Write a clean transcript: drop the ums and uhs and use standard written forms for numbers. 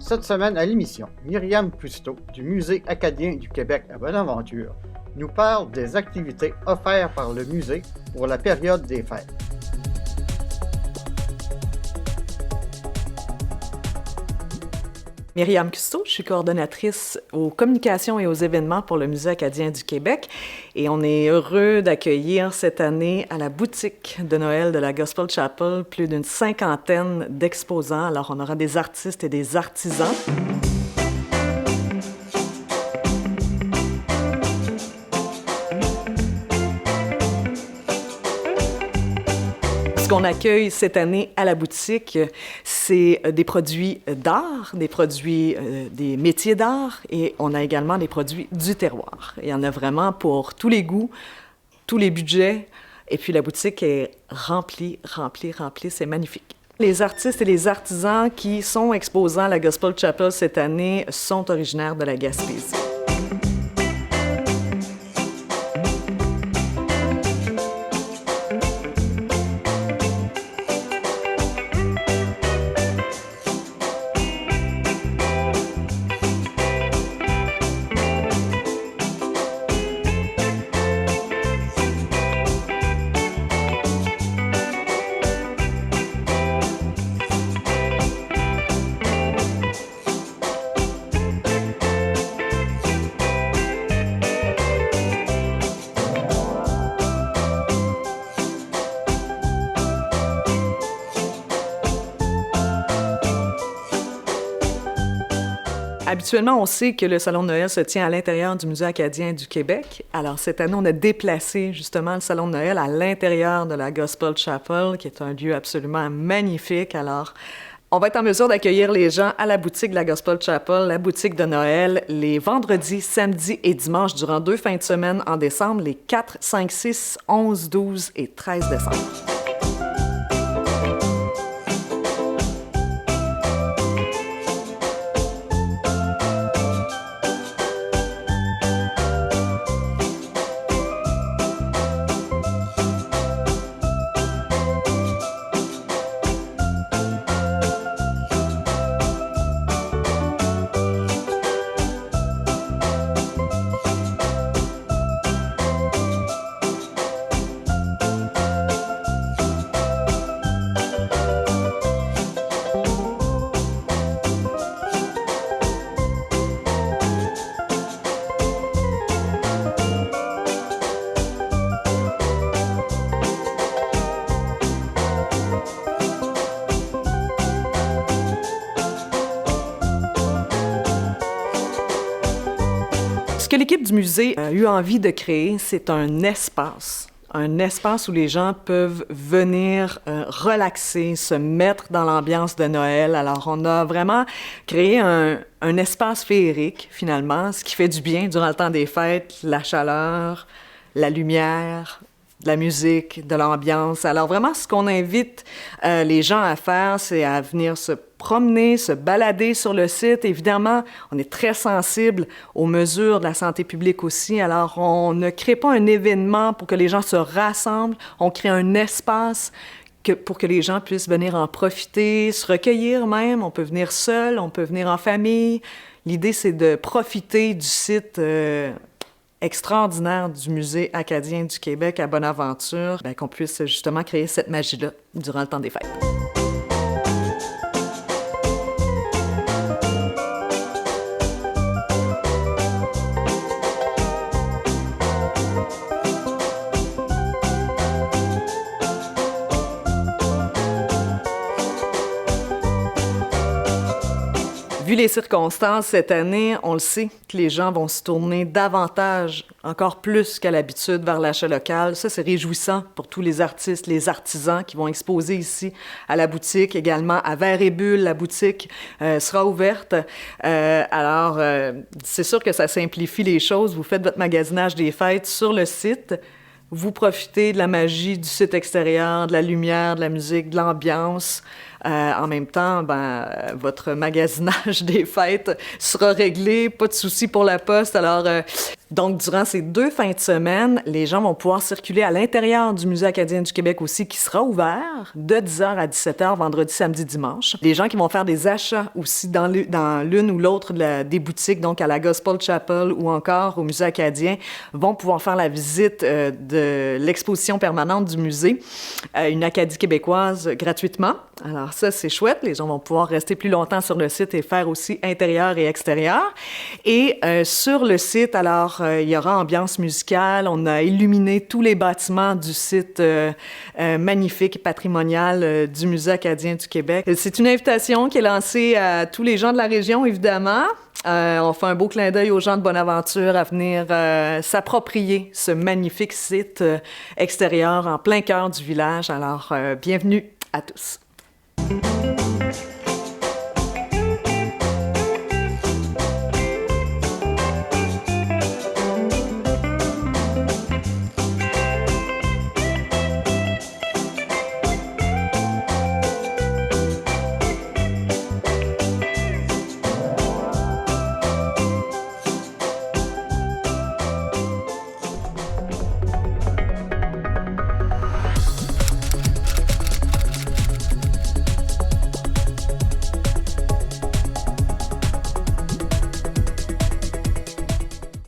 Cette semaine à l'émission, Myriam Cousteau du Musée acadien du Québec à Bonaventure nous parle des activités offertes par le musée pour la période des fêtes. Myriam Cousteau, je suis coordonnatrice aux communications et aux événements pour le Musée acadien du Québec et on est heureux d'accueillir cette année à la boutique de Noël de la Gospel Chapel plus d'une 50aine d'exposants. Alors on aura des artistes et des artisans. Ce qu'on accueille cette année à la boutique, c'est des produits d'art, des métiers d'art et on a également des produits du terroir. Il y en a vraiment pour tous les goûts, tous les budgets et puis la boutique est remplie, c'est magnifique. Les artistes et les artisans qui sont exposants à la Gospel Chapel cette année sont originaires de la Gaspésie. Habituellement, on sait que le Salon de Noël se tient à l'intérieur du Musée acadien du Québec. Alors, cette année, on a déplacé justement le Salon de Noël à l'intérieur de la Gospel Chapel, qui est un lieu absolument magnifique. Alors, on va être en mesure d'accueillir les gens à la boutique de la Gospel Chapel, la boutique de Noël, les vendredis, samedis et dimanches durant 2 fins de semaine en décembre, les 4, 5, 6, 11, 12 et 13 décembre. Ce que l'équipe du musée a eu envie de créer, c'est un espace où les gens peuvent venir relaxer, se mettre dans l'ambiance de Noël. Alors, on a vraiment créé un espace féerique, finalement, ce qui fait du bien durant le temps des fêtes, la chaleur, la lumière, de la musique, de l'ambiance. Alors, vraiment, ce qu'on invite les gens à faire, c'est à venir se promener, se balader sur le site. Évidemment, on est très sensible aux mesures de la santé publique aussi. Alors, on ne crée pas un événement pour que les gens se rassemblent. On crée un espace pour que les gens puissent venir en profiter, se recueillir même. On peut venir seul, on peut venir en famille. L'idée, c'est de profiter du site extraordinaire du Musée acadien du Québec à Bonaventure, qu'on puisse justement créer cette magie-là durant le temps des fêtes. Vu les circonstances cette année, on le sait que les gens vont se tourner davantage, encore plus qu'à l'habitude, vers l'achat local. Ça, c'est réjouissant pour tous les artistes, les artisans qui vont exposer ici à la boutique. Également, à Verre et Bulle, la boutique sera ouverte. Alors, c'est sûr que ça simplifie les choses. Vous faites votre magasinage des fêtes sur le site. Vous profitez de la magie du site extérieur, de la lumière, de la musique, de l'ambiance. En même temps, votre magasinage des fêtes sera réglé, pas de souci pour la poste. Alors, donc, durant ces 2 fins de semaine, les gens vont pouvoir circuler à l'intérieur du Musée acadien du Québec aussi, qui sera ouvert de 10h à 17h, vendredi, samedi, dimanche. Les gens qui vont faire des achats aussi dans l'une ou l'autre des boutiques, donc à la Gospel Chapel ou encore au Musée acadien, vont pouvoir faire la visite de l'exposition permanente du musée, une Acadie québécoise, gratuitement. Alors ça, c'est chouette. Les gens vont pouvoir rester plus longtemps sur le site et faire aussi intérieur et extérieur. Et sur le site, alors, il y aura ambiance musicale. On a illuminé tous les bâtiments du site magnifique, patrimonial du Musée acadien du Québec. C'est une invitation qui est lancée à tous les gens de la région, évidemment. On fait un beau clin d'œil aux gens de Bonaventure à venir s'approprier ce magnifique site extérieur en plein cœur du village. Alors, bienvenue à tous.